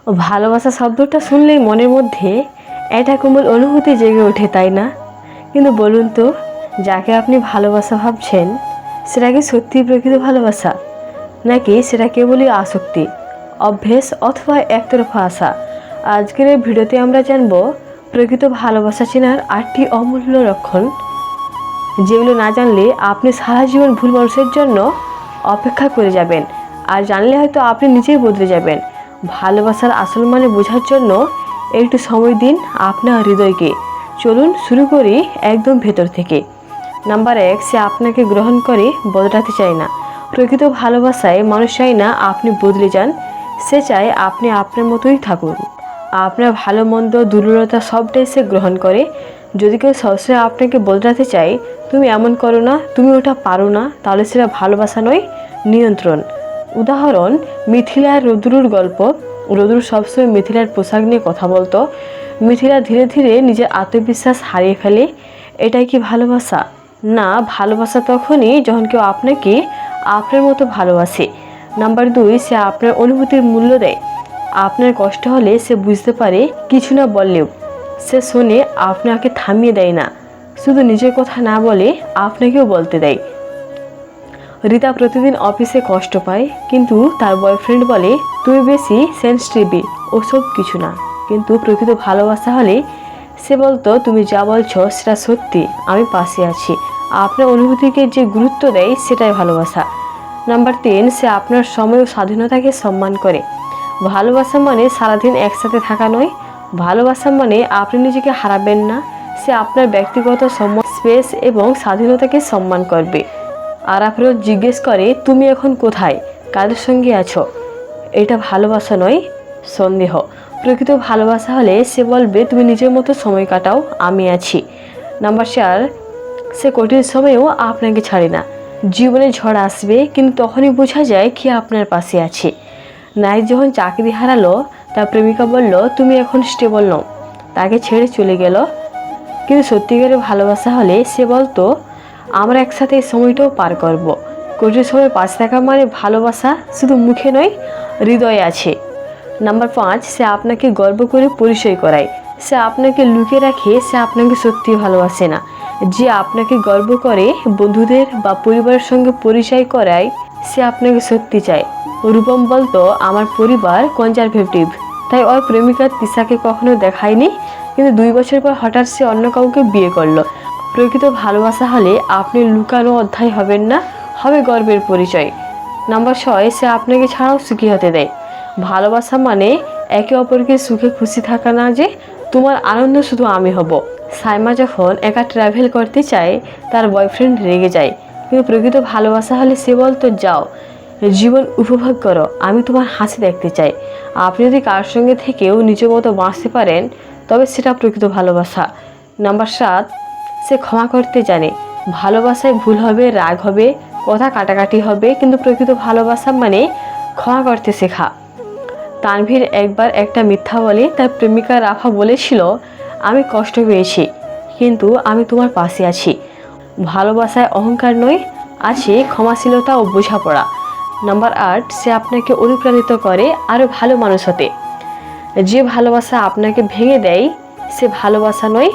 ভালোবাসা শব্দটা শুনলেই মনের মধ্যে একটা কোমল অনুভূতি জেগে ওঠে, তাই না? কিন্তু বলুন তো, যাকে আপনি ভালোবাসা ভাবছেন সেটা কি সত্যি প্রকৃত ভালোবাসা, নাকি সেটা কেবলই আসক্তি, অভ্যেস অথবা একতরফা আশা? আজকের এই ভিডিওতে আমরা জানব প্রকৃত ভালোবাসা চেনার 8টি অমূল্য লক্ষণ, যেগুলো না জানলে আপনি সারা জীবন ভুল মানুষের জন্য অপেক্ষা করে যাবেন, আর জানলে হয়তো আপনি নিজেই বদলে যাবেন। ভালোবাসার আসল মানে বোঝার জন্য একটু সময় দিন আপনার হৃদয়কে। চলুন শুরু করি একদম ভেতর থেকে। নাম্বার 1, সে আপনাকে গ্রহণ করে বদলাতে চায় না। প্রকৃত ভালোবাসায় মানুষ চায় না আপনি বদলে যান, সে চায় আপনি আপনার মতোই থাকুন। আপনার ভালো মন্দ দুর্বলতা সবটাই সে গ্রহণ করে। যদি কেউ সবসময় আপনাকে বদলাতে চায়, তুমি এমন করো না, তুমি ওটা পারো না, তাহলে সেটা ভালোবাসা নয়, নিয়ন্ত্রণ। উদাহরণ, মিথিলা আর রুদ্রুর গল্প। রুদ্রু সবসময় মিথিলার পোশাক নিয়ে কথা বলতো। মিথিলা ধীরে ধীরে নিজের আত্মবিশ্বাস হারিয়ে ফেলে। এটাই কি ভালোবাসা? না, ভালোবাসা তখনই যখন কেউ আপনাকে আপনার মতো ভালোবাসে। নাম্বার 2, সে আপনার অনুভূতির মূল্য দেয়। আপনার কষ্ট হলে সে বুঝতে পারে, কিছু না বললেও সে শোনে, আপনাকে থামিয়ে দেয় না, শুধু নিজের কথা না বলে আপনাকেও বলতে দেয়। রিতা প্রতিদিন অফিসে কষ্ট পায়, কিন্তু তার বয়ফ্রেন্ড বলে, তুমি বেশি সেন্সিটিভ, ওসব কিছু না। কিন্তু প্রকৃত ভালোবাসা হলে সে বলতো, তুমি যা বলছো সেটা সত্যি, আমি পাশে আছি। আপনার অনুভূতিকে যে গুরুত্ব দেয় সেটাই ভালোবাসা। নাম্বার 3, সে আপনার সময় ও স্বাধীনতাকে সম্মান করে। ভালোবাসা মানে সারাদিন একসাথে থাকা নয়। ভালোবাসা মানে আপনি নিজেকে হারাবেন না। সে আপনার ব্যক্তিগত সময়, স্পেস এবং স্বাধীনতাকে সম্মান করবে। আর আপনার জিজ্ঞেস করে, তুমি এখন কোথায়, কাদের সঙ্গে আছো? এটা ভালোবাসা নয়, সন্দেহ। প্রকৃত ভালোবাসা হলে সে বলবে, তুমি নিজের মতো সময় কাটাও, আমি আছি। নাম্বার 4, সে কঠিন সময়েও আপনাকে ছাড়ে না। জীবনে ঝড় আসবে, কিন্তু তখনই বোঝা যায় কি আপনার পাশে আছে। নাইট যখন চাকরি হারালো, তার প্রেমিকা বলল, তুমি এখন স্টেবল নও, তাকে ছেড়ে চলে গেল। কিন্তু সত্যিকারের ভালোবাসা হলে সে বলতো, আমরা একসাথে এই সময়টাও পার করব। কঠিন সময় পাশে থাকা মানে ভালোবাসা শুধু মুখে নয়, হৃদয়ে আছে। নাম্বার 5, সে আপনাকে গর্ব করে পরিচয় করায়। সে আপনাকে লুকিয়ে রাখে, সে আপনাকে সত্যি ভালোবাসে না। যে আপনাকে গর্ব করে বন্ধুদের বা পরিবারের সঙ্গে পরিচয় করায়, সে আপনাকে সত্যি চায়। রূপম বলতো, আমার পরিবার কনজারভেটিভ, তাই ওর প্রেমিকা তিশাকে কখনো দেখায়নি, কিন্তু 2 বছর পর হঠাৎ সে অন্য কাউকে বিয়ে করলো। প্রকৃত ভালোবাসা হলে আপনি লুকানো অধ্যায় হবেন না, হবে গর্বের পরিচয়। নাম্বার 6, সে আপনাকে ছাড়াও সুখী হতে দেয়। ভালোবাসা মানে একে অপরকে সুখে খুশি থাকা না, যে তোমার আনন্দ শুধু আমি হব। সাইমা যখন একা ট্রাভেল করতে চায়, তার বয়ফ্রেন্ড রেগে যায়, কিন্তু প্রকৃত ভালোবাসা হলে সে বলতো, যাও, জীবন উপভোগ করো, আমি তোমার হাসি দেখতে চাই। আপনি যদি কার সঙ্গে থেকেও নিজের মতো বাঁচতে পারেন, তবে সেটা প্রকৃত ভালোবাসা। নাম্বার 7, সে ক্ষমা করতে জানে। ভালোবাসায় ভুল হবে, রাগ হবে, কথা কাটাকাটি হবে, কিন্তু প্রকৃত ভালোবাসা মানে ক্ষমা করতে শেখা। তানভীর একবার একটা মিথ্যা বলে তার প্রেমিকা রাফা বলেছিল, আমি কষ্ট পেয়েছি, কিন্তু আমি তোমার পাশে আছি। ভালোবাসায় অহংকার নয়, আছে ক্ষমাশীলতা ও বোঝাপড়া। নাম্বার 8, সে আপনাকে অনুপ্রাণিত করে আরও ভালো মানুষ হতে। যে ভালোবাসা আপনাকে ভেঙে দেয়, সে ভালোবাসা নয়।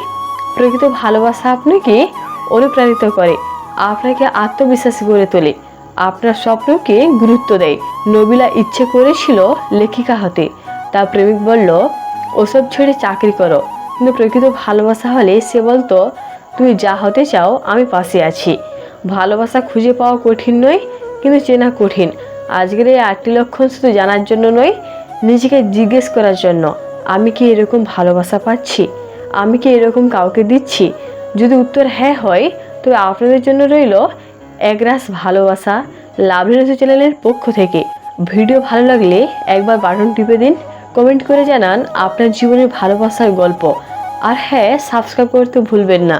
প্রকৃত ভালোবাসা আপনাকে অনুপ্রাণিত করে, আপনাকে আত্মবিশ্বাসী করে তোলে, আপনার স্বপ্নকে গুরুত্ব দেয়। নবিলা ইচ্ছে করেছিল লেখিকা হতে, তার প্রেমিক বলল, ওসব ছেড়ে চাকরি করো। কিন্তু প্রকৃত ভালোবাসা হলে সে বলতো, তুমি যা হতে চাও, আমি পাশে আছি। ভালোবাসা খুঁজে পাওয়া কঠিন নয়, কিন্তু চেনা কঠিন। আজকের এই 8টি লক্ষণ শুধু জানার জন্য নয়, নিজেকে জিজ্ঞেস করার জন্য, আমি কি এরকম ভালোবাসা পাচ্ছি? আমি কি এরকম কাউকে দিচ্ছি? যদি উত্তর হ্যাঁ হয়, তবে আপনাদের জন্য রইল একরাশ ভালোবাসা, লাভলিনেস চ্যানেলের পক্ষ থেকে। ভিডিও ভালো লাগলে একবার বাটন টিপে দিন, কমেন্ট করে জানান আপনার জীবনের ভালোবাসার গল্প, আর হ্যাঁ, সাবস্ক্রাইব করতে ভুলবেন না।